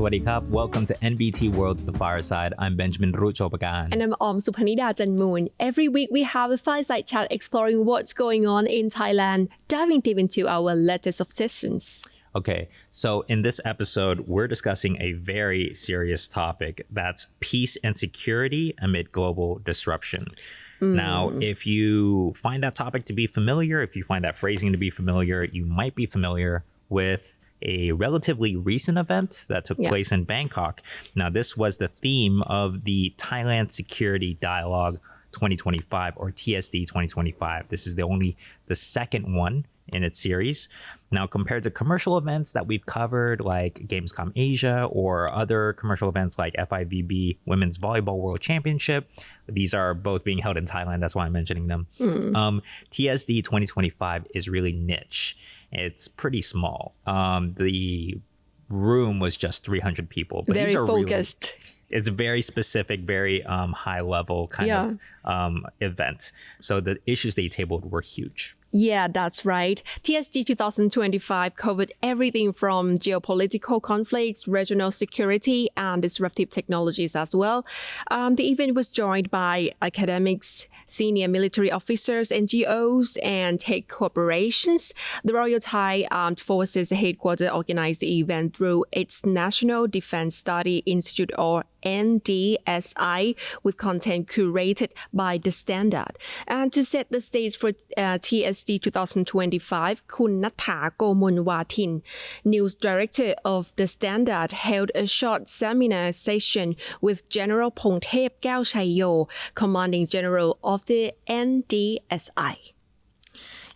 Sawadee Krap. Welcome to NBT World's The Fireside. I'm Benjamin Ruchopakan. And I'm Aom Suphanida Janmoon. Every week we have a fireside chat exploring what's going on in Thailand, diving deep into our latest obsessions. Okay, so in this episode, we're discussing a very serious topic. That's peace and security amid global disruption. Now, if you find that topic to be familiar, if you find that phrasing to be familiar, you might be familiar with a relatively recent event that took place in Bangkok. Now, this was the theme of the Thailand Security Dialogue 2025 or TSD 2025. This is the second one in its series. Now, compared to commercial events that we've covered like Gamescom Asia or other commercial events like FIVB Women's Volleyball World Championship, these are both being held in Thailand. That's why I'm mentioning them. TSD 2025 is really niche. It's pretty small. The room was just 300 people. But Very these are focused. It's a very specific, very high level kind of event. So the issues they tabled were huge. Yeah, that's right. TSD 2025 covered everything from geopolitical conflicts, regional security, and disruptive technologies as well. The event was joined by academics, senior military officers, NGOs, and tech corporations. The Royal Thai Armed Forces headquarters organized the event through its National Defense Study Institute, or NDSI, with content curated by The Standard. And to set the stage for TSD 2025, Kun Natha Gomonwatin, news director of The Standard, held a short seminar session with General Pongthep Kaeochayo, commanding general of the NDSI.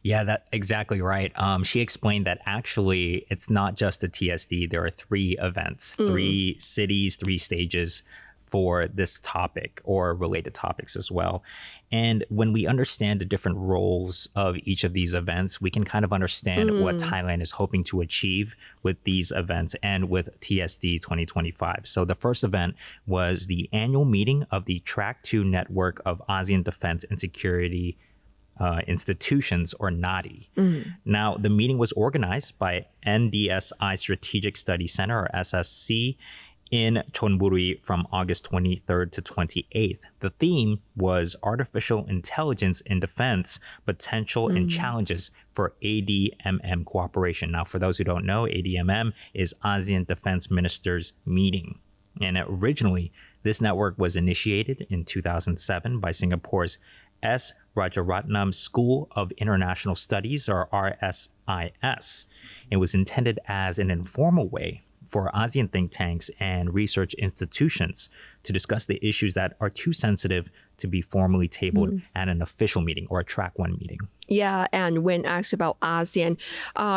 Yeah, that's exactly right. She explained that actually it's not just the TSD. There are three events, three cities, three stages for this topic or related topics as well. And when we understand the different roles of each of these events, we can kind of understand what Thailand is hoping to achieve with these events and with TSD 2025. So the first event was the annual meeting of the Track 2 Network of ASEAN Defense and Security Institutions, or NADI. Now, the meeting was organized by NDSI Strategic Study Center, or SSC, in Chonburi from August 23rd to 28th. The theme was Artificial Intelligence in Defense, Potential and Challenges for ADMM Cooperation. Now, for those who don't know, ADMM is ASEAN Defense Ministers Meeting. And originally, this network was initiated in 2007 by Singapore's S. Rajaratnam School of International Studies, or RSIS. It was intended as an informal way for ASEAN think tanks and research institutions to discuss the issues that are too sensitive to be formally tabled at an official meeting or a Track 1 meeting. Yeah, and when asked about ASEAN,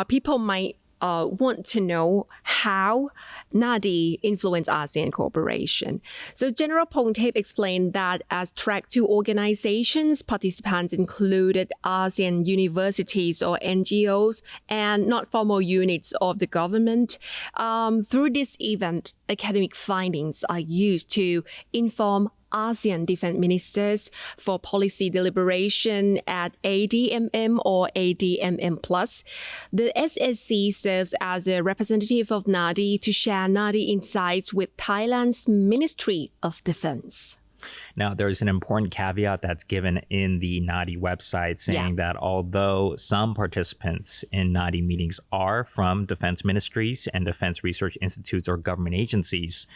people might want to know how NADI influenced ASEAN cooperation. So General Pongthep explained that as Track 2 organizations, participants included ASEAN universities or NGOs and not formal units of the government. Through this event, academic findings are used to inform ASEAN defense ministers for policy deliberation at ADMM or ADMM+. The SSC serves as a representative of NADI to share NADI insights with Thailand's Ministry of Defense. Now, there's an important caveat that's given in the NADI website saying that although some participants in NADI meetings are from defense ministries and defense research institutes or government agencies,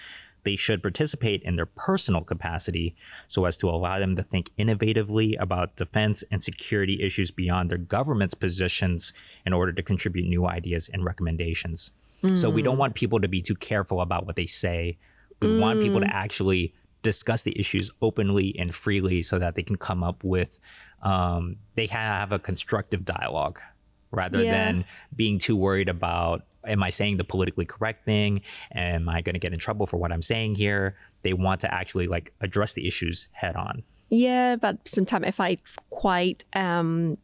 they should participate in their personal capacity so as to allow them to think innovatively about defense and security issues beyond their government's positions in order to contribute new ideas and recommendations. So we don't want people to be too careful about what they say. We want people to actually discuss the issues openly and freely so that they can come up with, they have a constructive dialogue rather than being too worried about, am I saying the politically correct thing? Am I going to get in trouble for what I'm saying here? They want to actually address the issues head on. Yeah, but sometimes I find it quite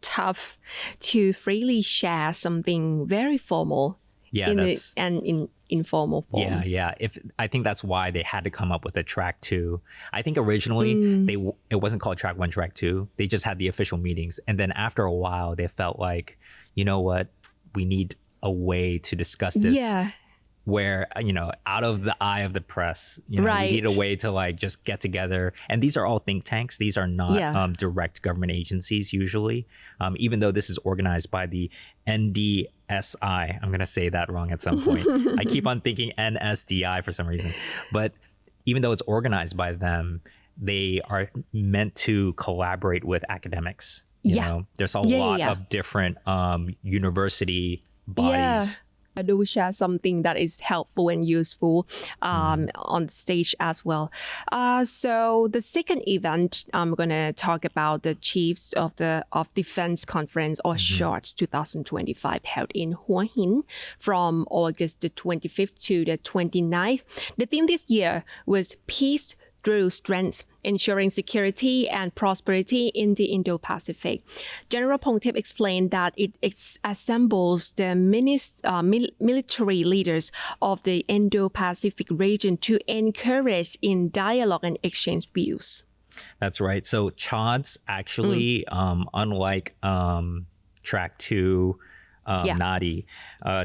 tough to freely share something very formal in informal form. Yeah. I think that's why they had to come up with a Track 2. I think originally it wasn't called Track 1, Track 2. They just had the official meetings. And then after a while, they felt like, you know what, we need a way to discuss this where, out of the eye of the press, we need a way to like just get together. And these are all think tanks. These are not direct government agencies usually, even though this is organized by the NDSI. I'm going to say that wrong at some point. I keep on thinking NSDI for some reason. But even though it's organized by them, they are meant to collaborate with academics. You know, there's a lot of different university bodies. I do share something that is helpful and useful on stage as well. So the second event, I'm going to talk about the Chiefs of Defense Conference, or SHORTS 2025, held in Hua Hin from August the 25th to the 29th. The theme this year was Peace through Strength, ensuring security and prosperity in the Indo-Pacific. General Pongtep explained that it assembles the military leaders of the Indo-Pacific region to encourage in dialogue and exchange views. That's right. So CHODS actually, unlike Track 2, NADI,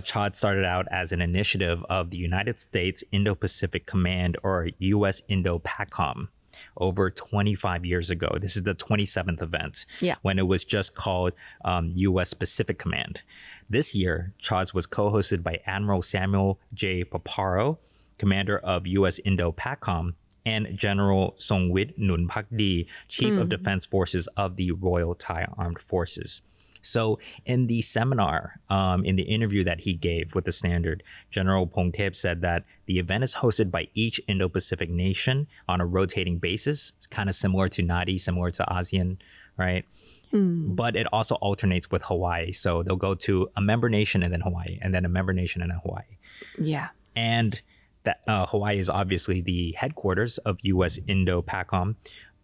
CHOD started out as an initiative of the United States Indo-Pacific Command, or US Indo-PACOM, over 25 years ago. This is the 27th event, when it was just called US Pacific Command. This year, CHODS was co-hosted by Admiral Samuel J. Paparo, commander of US Indo-PACOM, and General Songwit Nunpakdi, Chief of Defense Forces of the Royal Thai Armed Forces. So in the seminar, in the interview that he gave with the Standard, General Pongtep said that the event is hosted by each Indo-Pacific nation on a rotating basis. It's kind of similar to NADI, similar to ASEAN, right? But it also alternates with Hawaii. So they'll go to a member nation and then Hawaii, and then a member nation and then Hawaii. Yeah. And that Hawaii is obviously the headquarters of US Indo-PACOM.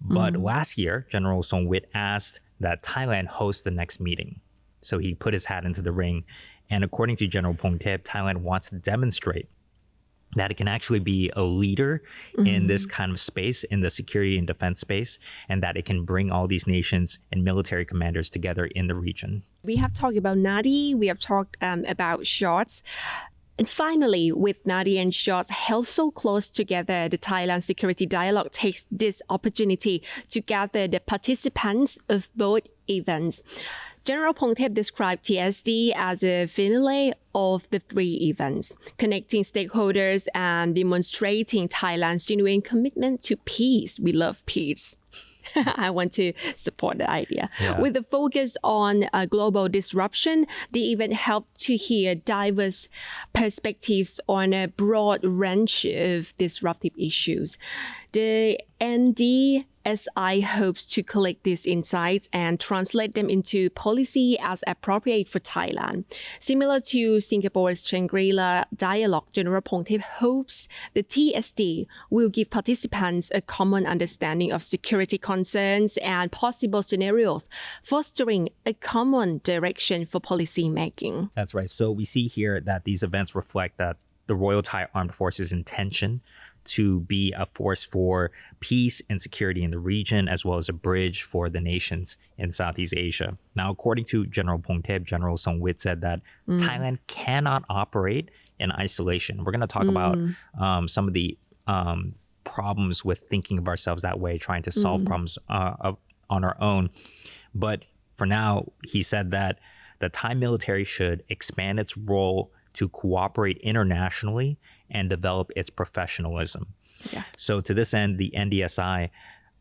But last year, General Songwit asked that Thailand host the next meeting. So he put his hat into the ring. And according to General Pongtep, Thailand wants to demonstrate that it can actually be a leader in this kind of space, in the security and defense space, and that it can bring all these nations and military commanders together in the region. We have talked about NADI, we have talked about SHORTS. And finally, with NADI and SHORTS held so close together, the Thailand Security Dialogue takes this opportunity to gather the participants of both events. General Pongtep described TSD as a finale of the three events, connecting stakeholders and demonstrating Thailand's genuine commitment to peace. We love peace. I want to support the idea. Yeah. With the focus on global disruption, the event helped to hear diverse perspectives on a broad range of disruptive issues. The NDSI hopes to collect these insights and translate them into policy as appropriate for Thailand. Similar to Singapore's Shangri-La Dialogue, General Pongtep hopes the TSD will give participants a common understanding of security concerns and possible scenarios, fostering a common direction for policy making. That's right. So we see here that these events reflect that the Royal Thai Armed Forces' intention to be a force for peace and security in the region, as well as a bridge for the nations in Southeast Asia. Now, according to General Pongtep, General Songwit said that Thailand cannot operate in isolation. We're going to talk about some of the problems with thinking of ourselves that way, trying to solve problems on our own. But for now, he said that the Thai military should expand its role to cooperate internationally and develop its professionalism. Yeah. So to this end, the NDSI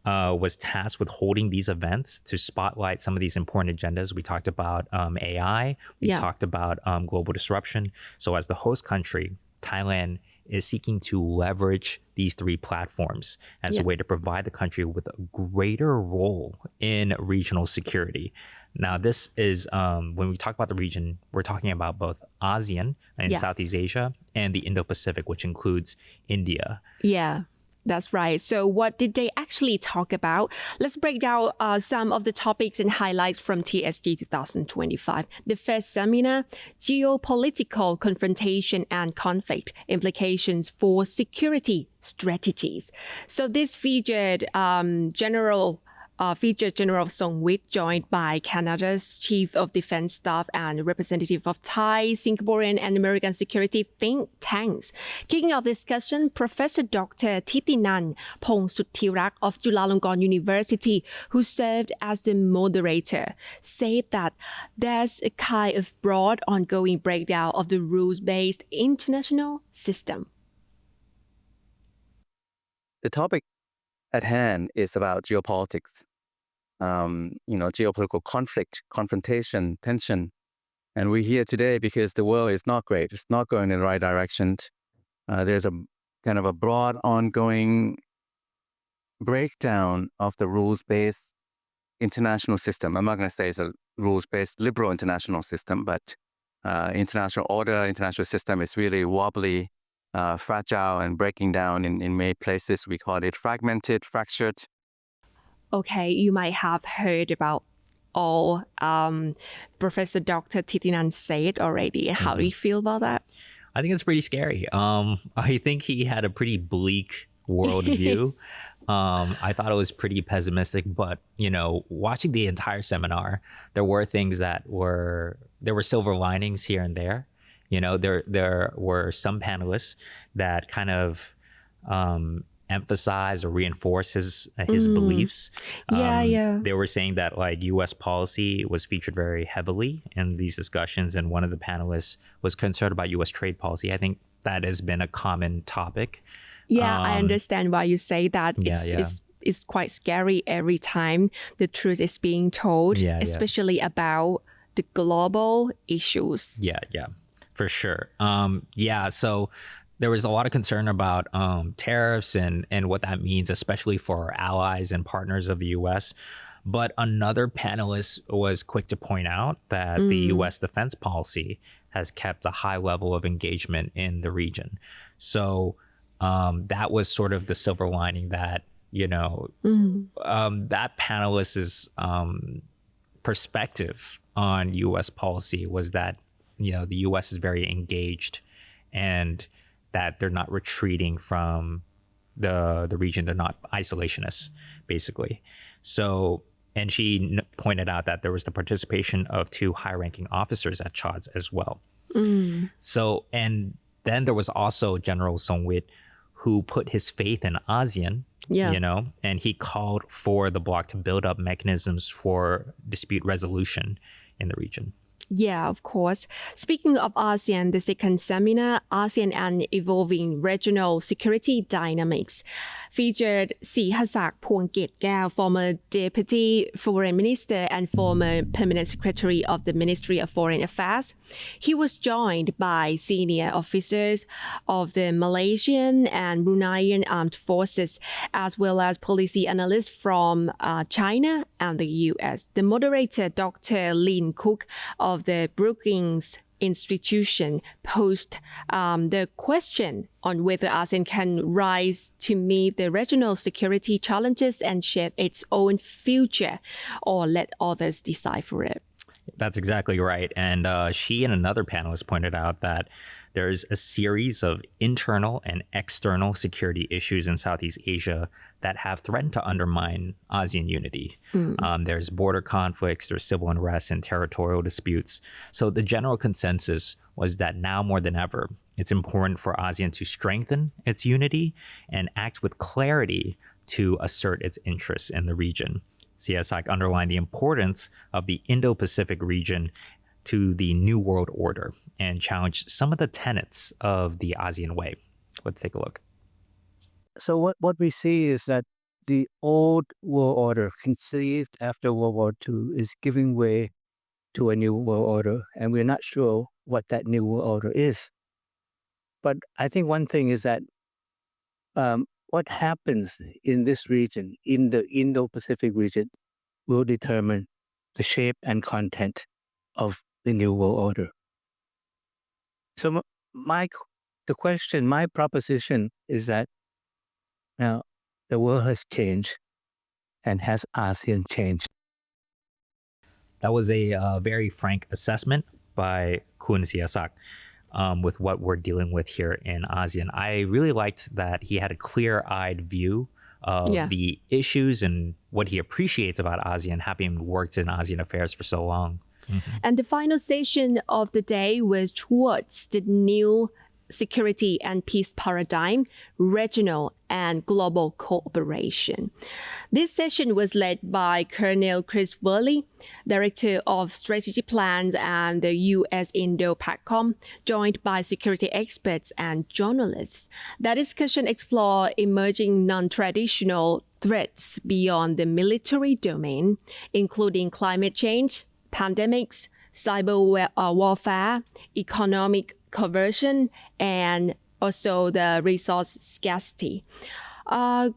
was tasked with holding these events to spotlight some of these important agendas. We talked about AI, we talked about global disruption. So as the host country, Thailand is seeking to leverage these three platforms as a way to provide the country with a greater role in regional security. Now, this is, when we talk about the region, we're talking about both ASEAN and Southeast Asia and the Indo-Pacific, which includes India. Yeah. That's right. So what did they actually talk about? Let's break down some of the topics and highlights from TSD 2025. The first seminar, Geopolitical Confrontation and Conflict, Implications for Security Strategies. So this featured General featured General Song Wit, joined by Canada's Chief of Defense Staff and representative of Thai, Singaporean, and American security think tanks. Kicking off discussion, Professor Dr. Thitinan Phongsutthirak of Chulalongkorn University, who served as the moderator, said that there's a kind of broad ongoing breakdown of the rules-based international system. The topic at hand is about geopolitics, geopolitical conflict, confrontation, tension. And we're here today because the world is not great. It's not going in the right direction. There's a kind of a broad ongoing breakdown of the rules-based international system. I'm not going to say it's a rules-based liberal international system, but international order, international system is really wobbly, fragile and breaking down in many places. We call it fragmented, fractured. Okay, you might have heard about all Professor Dr. Thitinan said already. How do you feel about that? I think it's pretty scary. I think he had a pretty bleak worldview. I thought it was pretty pessimistic, but watching the entire seminar, there were things there were silver linings here and there. There were some panelists that kind of emphasize or reinforce his beliefs. They were saying that U.S. policy was featured very heavily in these discussions, and one of the panelists was concerned about U.S. trade policy. I think that has been a common topic. Yeah, I understand why you say that. It's quite scary every time the truth is being told, especially about the global issues. Yeah, for sure. So there was a lot of concern about tariffs and what that means, especially for our allies and partners of the U.S. But another panelist was quick to point out that the U.S. defense policy has kept a high level of engagement in the region. So that was sort of the silver lining that, that panelist's perspective on U.S. policy was that, the U.S. is very engaged and that they're not retreating from the region. They're not isolationists, basically. So, and she pointed out that there was the participation of 2 high-ranking officers at CHODS as well. So, and then there was also General Song Wit, who put his faith in ASEAN, and he called for the bloc to build up mechanisms for dispute resolution in the region. Yeah, of course. Speaking of ASEAN, the second seminar, ASEAN and Evolving Regional Security Dynamics, featured Sihasak Phongketkaew, former Deputy Foreign Minister and former Permanent Secretary of the Ministry of Foreign Affairs. He was joined by senior officers of the Malaysian and Bruneian Armed Forces, as well as policy analysts from China and the US. The moderator, Dr. Lin Cook of the Brookings Institution, posed the question on whether ASEAN can rise to meet the regional security challenges and shape its own future, or let others decide for it. That's exactly right. And she and another panelist pointed out that there's a series of internal and external security issues in Southeast Asia that have threatened to undermine ASEAN unity. There's border conflicts, there's civil unrest and territorial disputes. So the general consensus was that now more than ever, it's important for ASEAN to strengthen its unity and act with clarity to assert its interests in the region. CSIC underlined the importance of the Indo-Pacific region to the New World Order and challenged some of the tenets of the ASEAN way. Let's take a look. So what we see is that the old world order conceived after World War II is giving way to a new world order, and we're not sure what that new world order is. But I think one thing is that what happens in this region, in the Indo-Pacific region, will determine the shape and content of the new world order. So my proposition is that now the world has changed, and has ASEAN changed? That was a very frank assessment by Kun Siasak with what we're dealing with here in ASEAN. I really liked that he had a clear-eyed view of Yeah. the issues and what he appreciates about ASEAN, having worked in ASEAN affairs for so long. And the final session of the day was towards the new security and peace paradigm, regional and global cooperation. This session was led by Colonel Chris Worley, Director of Strategic Plans and the U.S. Indo-PACOM, joined by security experts and journalists. The discussion explored emerging non-traditional threats beyond the military domain, including climate change, pandemics, cyber warfare, economic coercion, and also the resource scarcity.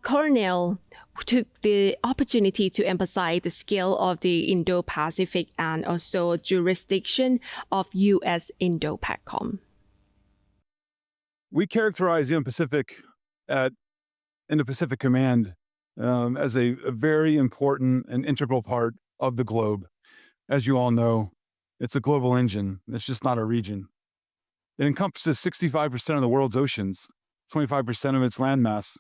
Colonel took the opportunity to emphasize the scale of the Indo-Pacific and also jurisdiction of U.S. Indo-PACOM. We characterize the Indo-Pacific at Indo-Pacific Command as a very important and integral part of the globe. As you all know, it's a global engine. It's just not a region. It encompasses 65% of the world's oceans, 25% of its landmass,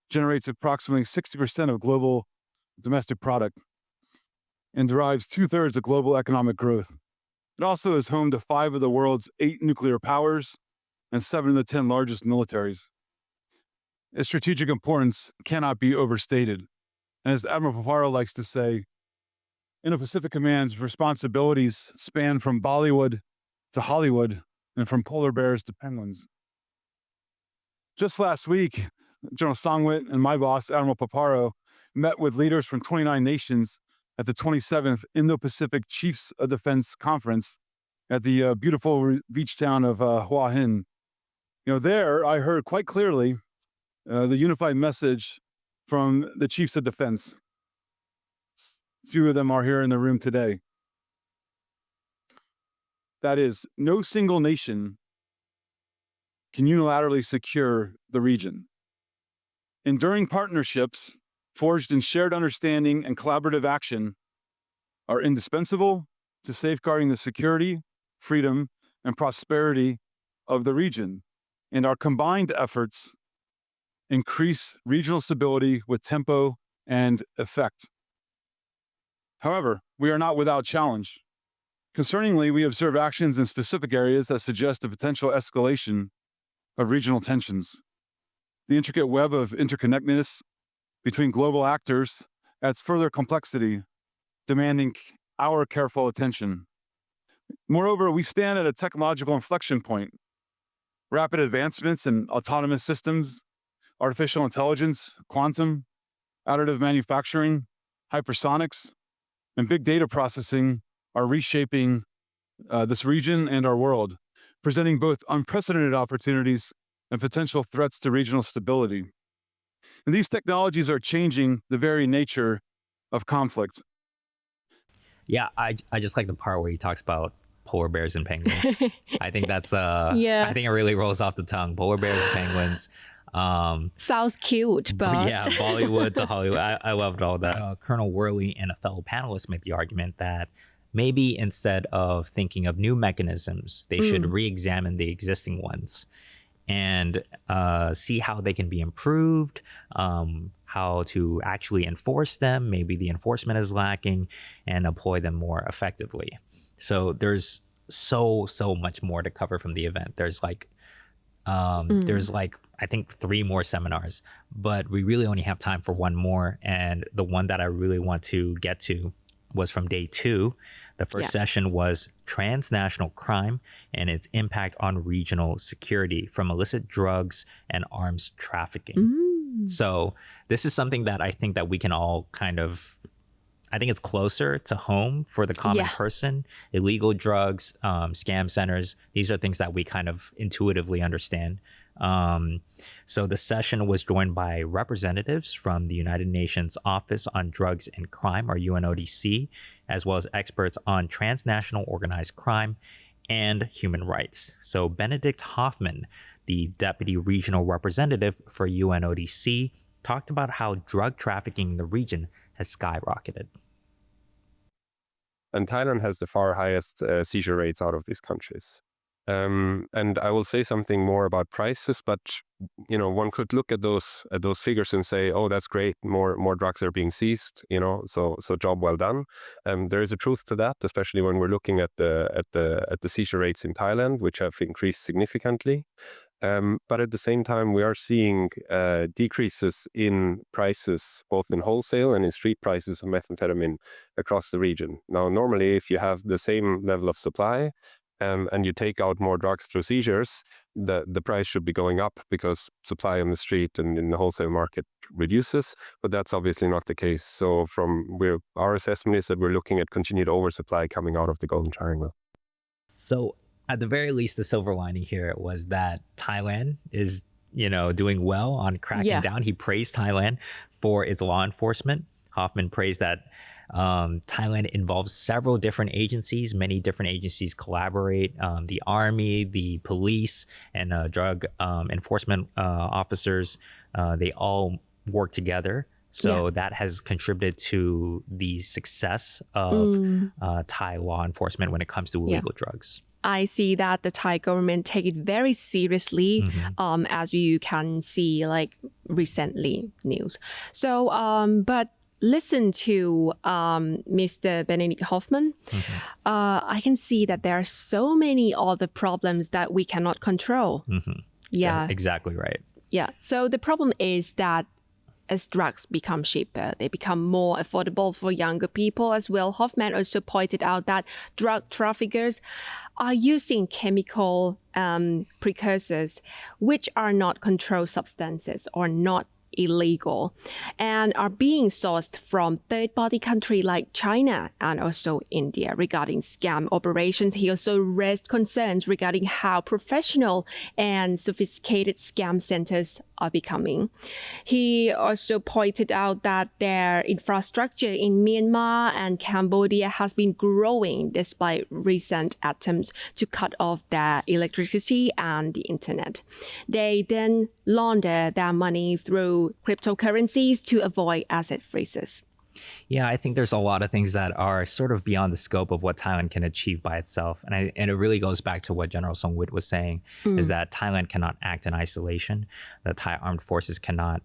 generates approximately 60% of global domestic product, and derives 2/3 of global economic growth. It also is home to 5 of the world's 8 nuclear powers and 7 of the 10 largest militaries. Its strategic importance cannot be overstated. And as Admiral Paparo likes to say, Indo-Pacific Command's responsibilities span from Bollywood to Hollywood and from polar bears to penguins. Just last week, General Songwit and my boss, Admiral Paparo, met with leaders from 29 nations at the 27th Indo-Pacific Chiefs of Defense Conference at the beautiful beach town of Hua Hin. There I heard quite clearly the unified message from the Chiefs of Defense. Few of them are here in the room today. That is, no single nation can unilaterally secure the region. Enduring partnerships forged in shared understanding and collaborative action are indispensable to safeguarding the security, freedom, and prosperity of the region. And our combined efforts increase regional stability with tempo and effect. However, we are not without challenge. Concerningly, we observe actions in specific areas that suggest a potential escalation of regional tensions. The intricate web of interconnectedness between global actors adds further complexity, demanding our careful attention. Moreover, we stand at a technological inflection point. Rapid advancements in autonomous systems, artificial intelligence, quantum, additive manufacturing, hypersonics, and big data processing are reshaping this region and our world, presenting both unprecedented opportunities and potential threats to regional stability. And these technologies are changing the very nature of conflict. Yeah, I just like the part where he talks about polar bears and penguins. I think that's I think it really rolls off the tongue. Polar bears and penguins. Sounds cute, but yeah, Bollywood to Hollywood. I loved all that. Colonel Worley and a fellow panelist made the argument that maybe instead of thinking of new mechanisms, they should re-examine the existing ones and see how they can be improved, how to actually enforce them. Maybe the enforcement is lacking, and employ them more effectively. So there's so much more to cover from the event. There's like I think 3 more seminars, but we really only have time for one more. And the one that I really want to get to was from day 2. The first session was Transnational Crime and its Impact on Regional Security from Illicit Drugs and Arms Trafficking. So this is something that I think that we can all I think it's closer to home for the common person. Illegal drugs, scam centers, these are things that we kind of intuitively understand. So the session was joined by representatives from the United Nations Office on Drugs and Crime, or UNODC, as well as experts on transnational organized crime and human rights. So Benedict Hoffman, the Deputy Regional Representative for UNODC, talked about how drug trafficking in the region has skyrocketed. And Thailand has the far highest seizure rates out of these countries. And I will say something more about prices, but one could look at those figures and say, oh, that's great, more drugs are being seized, so job well done. There is a truth to that, especially when we're looking at the seizure rates in Thailand, which have increased significantly. But at the same time, we are seeing decreases in prices, both in wholesale and in street prices of methamphetamine across the region. Now, normally, if you have the same level of supply, and you take out more drugs through seizures, the price should be going up because supply on the street and in the wholesale market reduces, but that's obviously not the case. So our assessment is that we're looking at continued oversupply coming out of the Golden Triangle. So at the very least, the silver lining here was that Thailand is, doing well on cracking down. He praised Thailand for its law enforcement. Hoffman praised that Thailand involves several different agencies. Many different agencies collaborate. The army, the police, and drug enforcement officers, they all work together. So that has contributed to the success of Thai law enforcement when it comes to illegal drugs. I see that the Thai government take it very seriously, as you can see, like recently news. So, but listen to Mr. Benedict Hoffman. I can see that there are so many other problems that we cannot control. Yeah, exactly right. Yeah. So the problem is that as drugs become cheaper, they become more affordable for younger people as well. Hoffman also pointed out that drug traffickers are using chemical precursors, which are not controlled substances or not illegal, and are being sourced from third-party countries like China and also India. Regarding scam operations, he also raised concerns regarding how professional and sophisticated scam centers are becoming. He also pointed out that their infrastructure in Myanmar and Cambodia has been growing despite recent attempts to cut off their electricity and the internet. They then launder their money through cryptocurrencies to avoid asset freezes. Yeah, I think there's a lot of things that are sort of beyond the scope of what Thailand can achieve by itself. And it really goes back to what General Songwit was saying, is that Thailand cannot act in isolation. The Thai armed forces cannot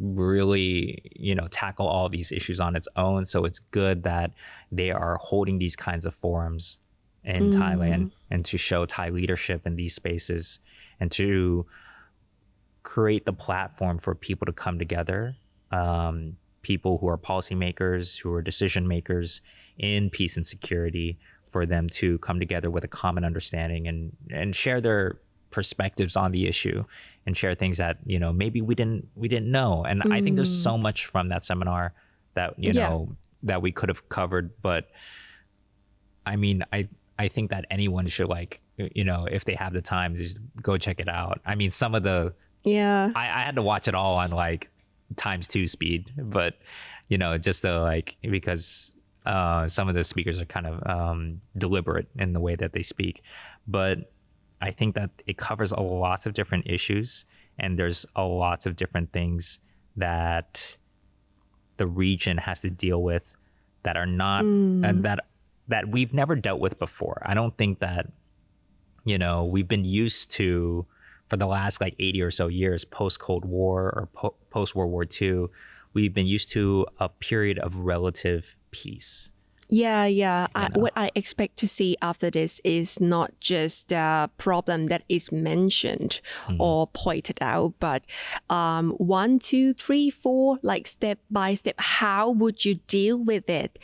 really, tackle all these issues on its own. So it's good that they are holding these kinds of forums in Thailand and to show Thai leadership in these spaces and to create the platform for people to come together. People who are policymakers, who are decision makers in peace and security, for them to come together with a common understanding and share their perspectives on the issue and share things that, maybe we didn't know. And I think there's so much from that seminar that, that we could have covered. But I mean, I think that anyone should, if they have the time, just go check it out. I mean, some of the, I had to watch it all on ×2 speed, but just to because some of the speakers are kind of deliberate in the way that they speak. But I think that it covers a lots of different issues, and there's a lots of different things that the region has to deal with that are not and that we've never dealt with before. I don't think that we've been used to, for the last 80 or so years, post-Cold War or post-World War II, we've been used to a period of relative peace. Yeah. What I expect to see after this is not just a problem that is mentioned or pointed out, but 1, 2, 3, 4, step by step, how would you deal with it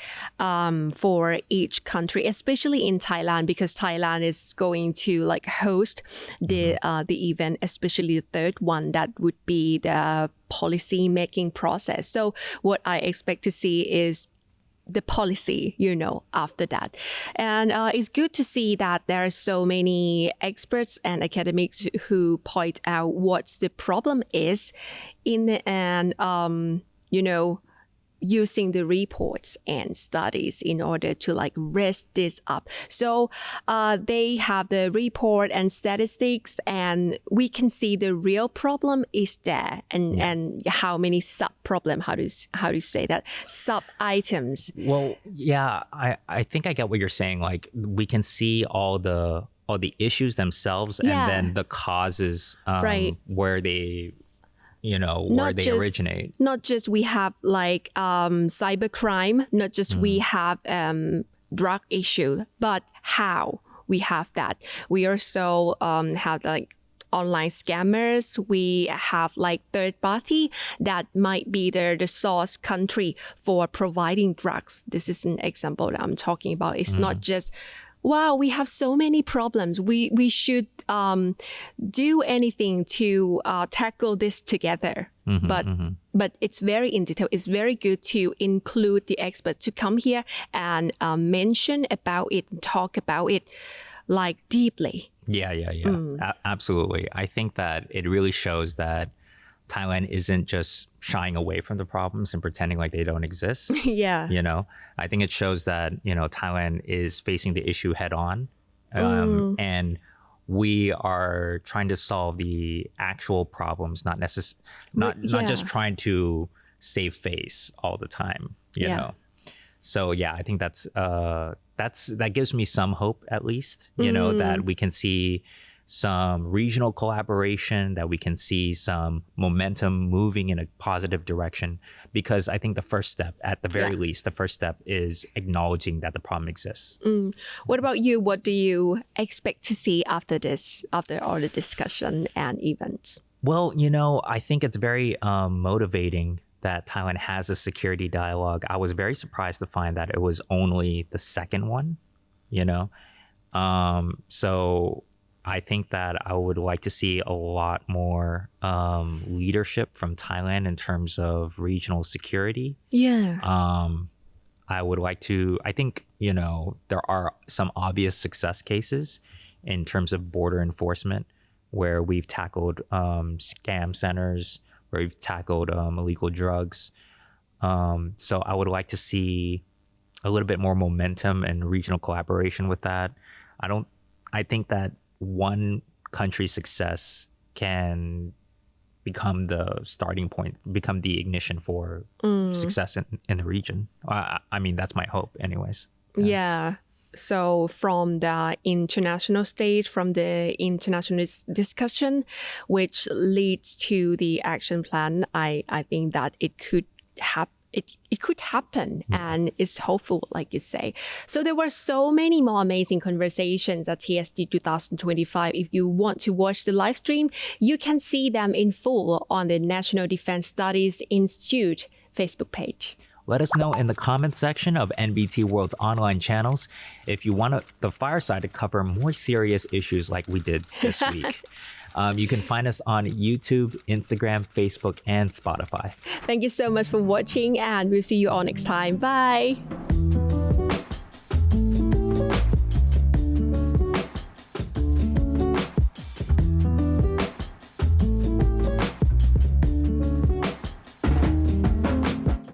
for each country, especially in Thailand, because Thailand is going to host the event, especially the third one, that would be the policy making process. So what I expect to see is the policy, after that. And it's good to see that there are so many experts and academics who point out what the problem is in the end, using the reports and studies in order to raise this up. So they have the report and statistics, and we can see the real problem is there, and how many sub problem, how do you say that, sub items. Well, yeah, I think I get what you're saying. We can see all the all the issues themselves Yeah. and then the causes Right. where they, where they originate. Not just we have like cybercrime, not just we have drug issue, but how we have that. We also have like online scammers. We have like third party that might be the source country for providing drugs. This is an example that I'm talking about. It's not just, wow, we have so many problems. We should do anything to tackle this together. But it's very in detail. It's very good to include the experts to come here and mention about it and talk about it like deeply. Yeah. Absolutely. I think that it really shows that Thailand isn't just shying away from the problems and pretending like they don't exist. Yeah. I think it shows that, Thailand is facing the issue head on. And we are trying to solve the actual problems, not just trying to save face all the time, you know. So yeah, I think that gives me some hope, at least, that we can see some regional collaboration, that we can see some momentum moving in a positive direction. Because I think the first step, at the very least, the first step is acknowledging that the problem exists. What about you? What do you expect to see after this, after all the discussion and events? Well, I think it's very motivating that Thailand has a security dialogue. I was very surprised to find that it was only the second one, So I think that I would like to see a lot more leadership from Thailand in terms of regional security. Yeah. I would like to, I think, there are some obvious success cases in terms of border enforcement where we've tackled scam centers, where we've tackled illegal drugs. So I would like to see a little bit more momentum and regional collaboration with that. I think that one country's success can become the starting point, become the ignition for success in the region. I mean, that's my hope anyways. Yeah. So from the international stage, from the international discussion, which leads to the action plan, I think that it could happen. It could happen, and it's hopeful, like you say. So there were so many more amazing conversations at TSD 2025. If you want to watch the live stream, you can see them in full on the National Defense Studies Institute Facebook page. Let us know in the comments section of NBT World's online channels if you want the Fireside to cover more serious issues like we did this week. You can find us on YouTube, Instagram, Facebook, and Spotify. Thank you so much for watching, and we'll see you all next time. Bye.